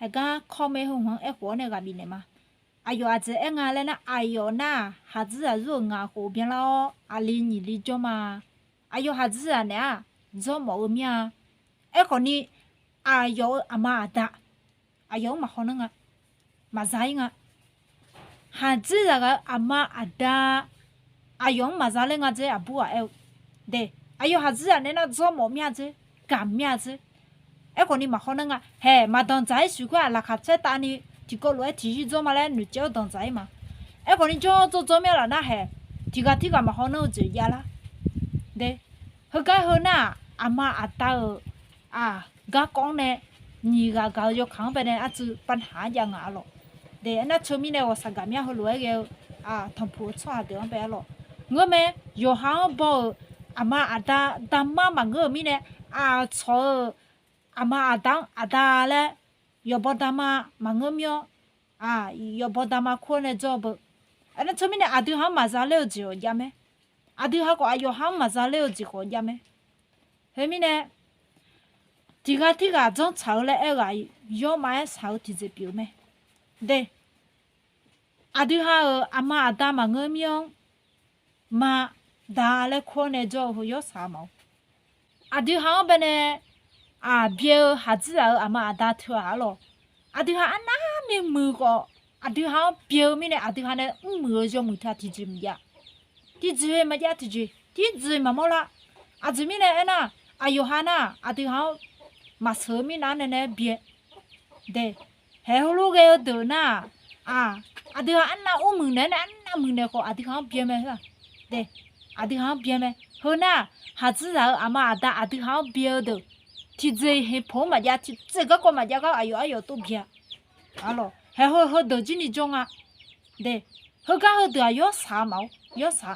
해가 커메 홍황 에고네가 비네마 아요 아즈 앵알레나 아요나 하즈아 루nga 호변라오 알리니 리조마 아요 하즈아냐 좀뭐음이야 에코니 아요 아마다 아요 마호는가 마자잉아 하즈아가 아마다 아요 마자랭아 제 아부아 에네 아요 하즈아네나 좀뭐미야 제 감미야 제 에코니 마호는가 해 마던자이 수가 라카체타니 디콜로에 디지조말에 늦죠 동자이마 에코니 조조조면라나 해 디가 마호는지 야라 네 허가허나 아마 아따 가꽁네 니가 가요 강변에 아주 반하양아로 네 나 처음에 와사가면 홀로에게 덤포 쳐하던 배로 ngome 요하보 아마 아다 담마마 ngom이네 저 아마 아다래 여보다마 망으며 여보다마 코네 저버 아니 처음에 아드하 마잘려지요 야매 아드하고 아요하 마잘려지고 야매 해미네 디가 좀 차올래 애가 요마에 사우티제 비오메 네 아드하 아마 아다 망으며 마 다래 코네 저호 요 사모 아드하 베네 비어 하즈아 아마 아다 투아로 아드하 아나미 무고 아드하 비어미네 아드하네 무어죠 무타 디짐야 디즈에 마야 디지 디즈 마모라 아즈미네 에나 아요하나 아드하 마서미 나네네 비에 네 해홀로게 드나 아드하 안나 오무네 안나 무네고 아드하 비에메사 네 아드하 비에메 허나 하즈아 아마 아다 아드하 비어드 디제 해포마 야티 제가 꼬마 야가 아요 또 비야 알로 해허 더지니 종아 네 허가 허드 아요 사마오 요사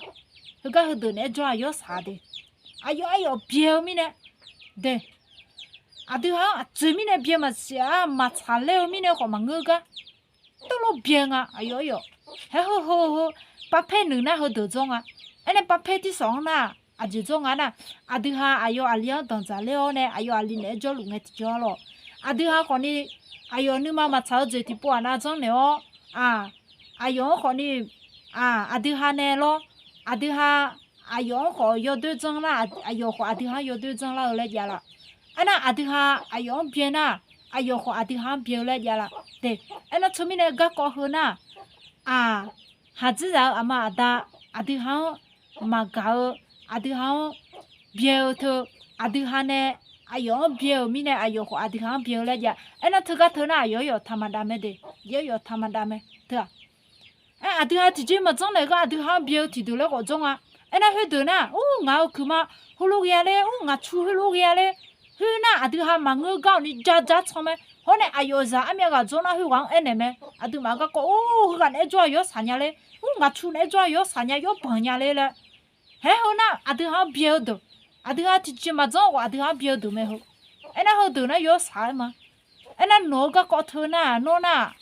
허가 허드네 저 아요 사데 아요 비어미네 네 아드하 제미네 비마시아 마찰레오미네 고망가 또로 비행아 아요 해허 빠페 누나 허드 종아 에네 빠페티 송나 아주종아나 아드하 아요 알리아 동자레오네 아요 알리네 졸룽네 티죠로 아드하 거니 아요 누마마 차오제티 포아나 정네요 아요 거니 아드하네로 아드하 아요 거 요드정라 아요 거 아드하 요드정라 올레야라 아나 아드하 아요 비에나 아요 거 아드하 비올레야라 네 에나 처미네 가고 흐나 하즈자 아마 아드하 마가오 아드하 비어토 아드하네 아요 비어미네 아요고 아드하 비올레야 에나 트가트나 요요 타마다메데 요요 타마다메 트 아드하 디제마 정내가 아드하 비어티도레고 정아 에나 회드나 nga 그마 홀로기야레 nga 추홀로기야레 흐나 아드하 망어가니 자자 처음에 호네 아요자 아메가 존나 휴광 에네메 아드마가 고 흐간 에줘요 사냐레 nga 추네 줘요 사냐요 번냐레레 해호나 아드하 비어도 아드하 티치마저 아드하 비어도 메호 에나 호도나 요 사마 에나 노가 거트나 노나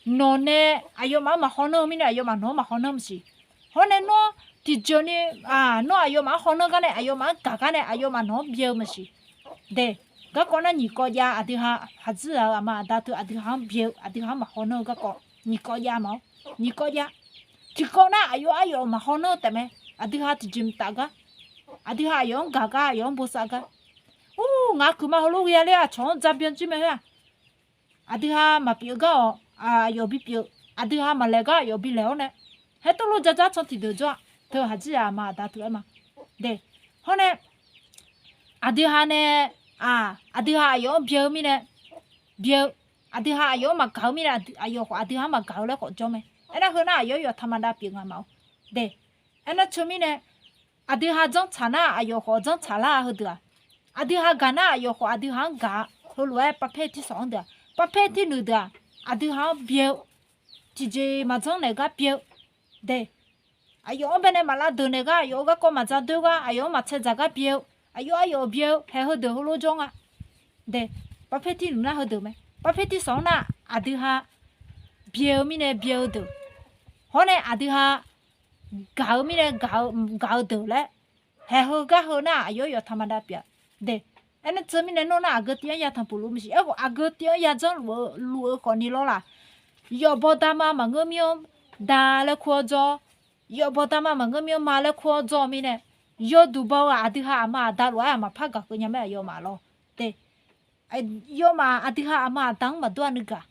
노네 아요마 마호노미네 아요마 노마 호놈시 호네 노 티조니 노 아요마 호노가네 아요마 가가네 아요마 노 비어마시 네 가거나 니거야 아드하 하즈아 아마 다트 아드하 비어 아드하 마호노가 거 니거야 마 니거야 티거나 아요 마호노 때문에 아드하 디짐따가 아드하 영 가가 영 보사가 nga 그마 홀로기야레 전 잡변쯤에 아드하 마피가 요비피 아드하 말레가 요비레오네 해돌로 자자 천티도죠 더 하지야 마 다투에마 네 허네 아드하네 아드하 영 비어미네 비어 아드하 영 마가미네 아드하 마가올레 거점에 에나 흐나 요요 타만다 비가 마오 네 에나 처음에 아드하 정 차나 아요 호정 차라 허드아 아드하 가나 아요 호 아드하 가 홀로에 빠페티 송다 빠페티 누다 아드하 비어 지제 마정 내가 비어 네 아요 베네 말라 드네가 요가 꼬 맞아 되가 아요 마체자가 비어 아요 비어 해 허드 홀로 정아 네 빠페티 누나 허드메 빠페티 송나 아드하 비어미네 비어드 호네 아드하 가음이네 가우들래 해허가 허나 아요요 타만다뼈 네 อันนั้นเจอมีเนี่ยโน่นอาเกตียยาทำปูลุมิสิเอ้ก็อาเกตียยาจังลัวคนนี้แล้วล่ะยอบอตามาเงมีดาเลขวจอยอบอตามาเงมีมาเลขวจอมีเนี่ยยอดูบ่าวอาทิหามาดาลวามาพักก็ยังไม่ยอมาแล้วเด้ไอยอมาอาทิหามาตั้งมาตัวนึกอะ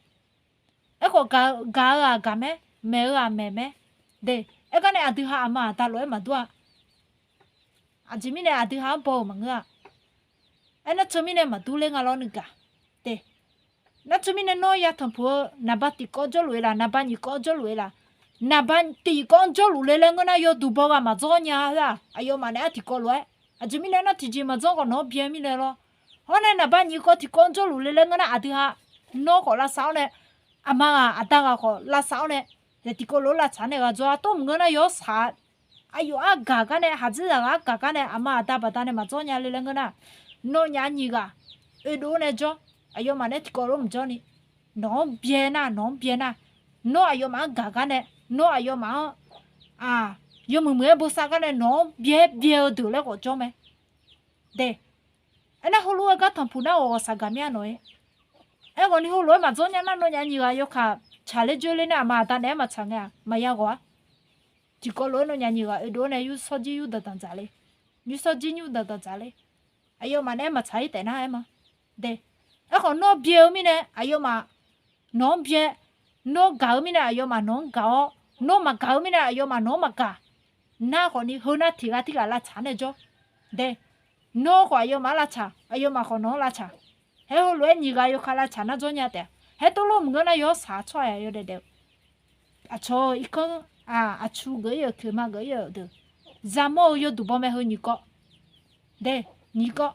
เอ้ก็กาแม่เด้เอ้ก็เนี่ยอาทิหามาดาลวามาตัวอาจิมีเนี่ยอาทิหาบ่มังอะไอ้นั่นจะมีเนี่ยมาดูเล่งอะไรนึกอะเด้นั่นจะมีเนี่ยน้อยทำพัวนับติก็จะรวยละนับนี่ก็จะรวยละนับตีก็จะรวยเลยงั้นยอดูบ่าวมาจ้องยาละไอยอมาเนี่ยติก็รวยอาจิมีเนี่ยนั่นที่จีมาจ้องก็น้องเบี้ยมีเลย咯ฮอนเนี่ยนับนี่ก็ติก็จะรวยเลยงั้นอาทิหาน้องก็ละสาวเนี่ยอามาอาตาก็ละสาวเนี่ยแต่ติก็รู้ละฉันเนี่ยก็จะต้มเงินยอสาอายุกากันเนี่ยหาจิละกากันเนี่ยอามาอาตาปตาเนี่ยมาจ้องยาเลยงั้นน้องยานี่ก็ดูเนี่ยจ้ะอายุมาเนี่ยที่ก็รู้มั้งจ้ะนี่น้องเบี้ยนะน้องอายุมากากันเนี่ยน้องอายุมายมือบุษกันเนี่ยน้องเบี้ยดูแล้วก็จ้ะไหมเด้ไอ้นั่นเขารู้ก็ทำพูน่าโอ้สักการ์เนี่ยน้อยไอ้คนนี้เขารู้มาจ้ะเนี่ยนั่นน้องยานี่ก็ยกขาชาเลจุเลยเนี่ยมาตาเนี่ยมาช่างเนี่ยมายากว่าที่ก็รู้น้องยานี่ก็ดูเนี่ยยูสอจียูดัดตั้งใจเลยยูสอจียูดัดตั้งใจเลยอายุมาเนี่ยมาใช้แต่หน้าไอ้มาเด้ไอ้คนน้องเบี้ยมีเนี่ยอายุมาน้องเบี้ยน้องเก่ามีเนี่ยอายุมาน้องเก่าน้องมาเก่ามีเนี่ยอายุมาน้องมาเก่าหน้าคนนี้หัวหน้าที่ก็ละชาเนี่ยจ้ะเด้น้องก็อายุมาละชาอายุมาคนน้องละชาเฮ้ยรวยนี่ก็อายุขาละชานะจ้ะเนี่ยแต่เฮ้ยตัวลูกมึงก็น่าอยู่สาช่วยอยู่เด็ดช่วยอีกคนชูก็อยู่คือมาก็อยู่เด้จำเอาอยู่ดูบ่แม่หัวนี่ก็เด้นี่ก็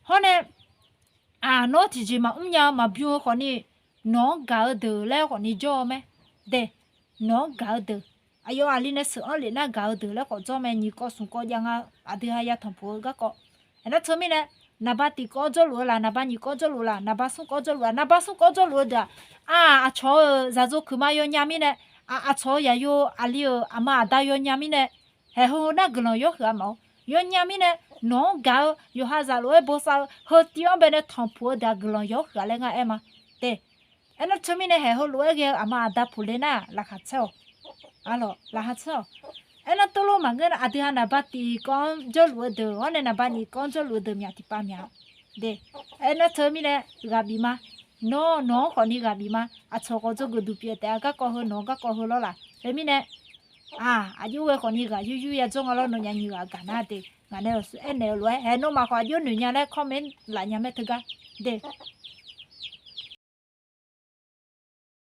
ฮอนเนี่ยน้องที่จีมายามาบิวคนนี้น้องเก่าเด้อแล้วคนนี้จ้ะไหมเด้น้องเก่าเด้ออายุอาลีเนี่ยสื่ออะไรน่าเก่าเด้อแล้วก็จ้ะไหมนี่ก็สุก็ยังอาทิตย์หายาทำพูดก็อันนั้นเธอมีเนี่ยนับติก็จะรู้ละนับนี่ก็จะรู้ละนับสุก็จะรู้นับสุก็จะรู้เด้อชอจะจะคือมาโยนยามีเนี่ยชอยาโยอาลีอามาได้โยนยามีเนี่ยเฮ้ยหัวหน้ากลอนโยหัวมาโยนยามีเนี่ยน้องเก่าโยหาจะรู้บ่ซาหัวที่อันเป็นทำพูดได้กลอนโยหัวเลยไงมาเด้อันนั้นเธอมีเนี่ยเฮ้ยหัวรู้เกี่ยอามาได้พูดเลยนะลักหัดเช้าลักหัดเช้าไอ้นั่นตัวลูกมันก็อาทิตย์นับตีก้อนจะรู้เด้อวันนี้นับนี่ก้อนจะรู้เด้อมีอาทิตย์ป้ามีเด้ไอ้นั่นเธอมีเนี่ยกับบีมาน้องคนนี้กับบีมาชอบก็จะกูดูเพียแต่ก็หัวน้องก็หัวแล้วล่ะเธอมีเนี่ยอายุเวคนนี้ก็ยูๆยังจงเอาแล้วน้องยังอยู่กันนะเด้กันเนี่ยไอ้เนี่ยรวยไอ้น้องมาขออายุหนึ่งยังได้คอมเมนต์หลายยังไม่ถึงกันเด้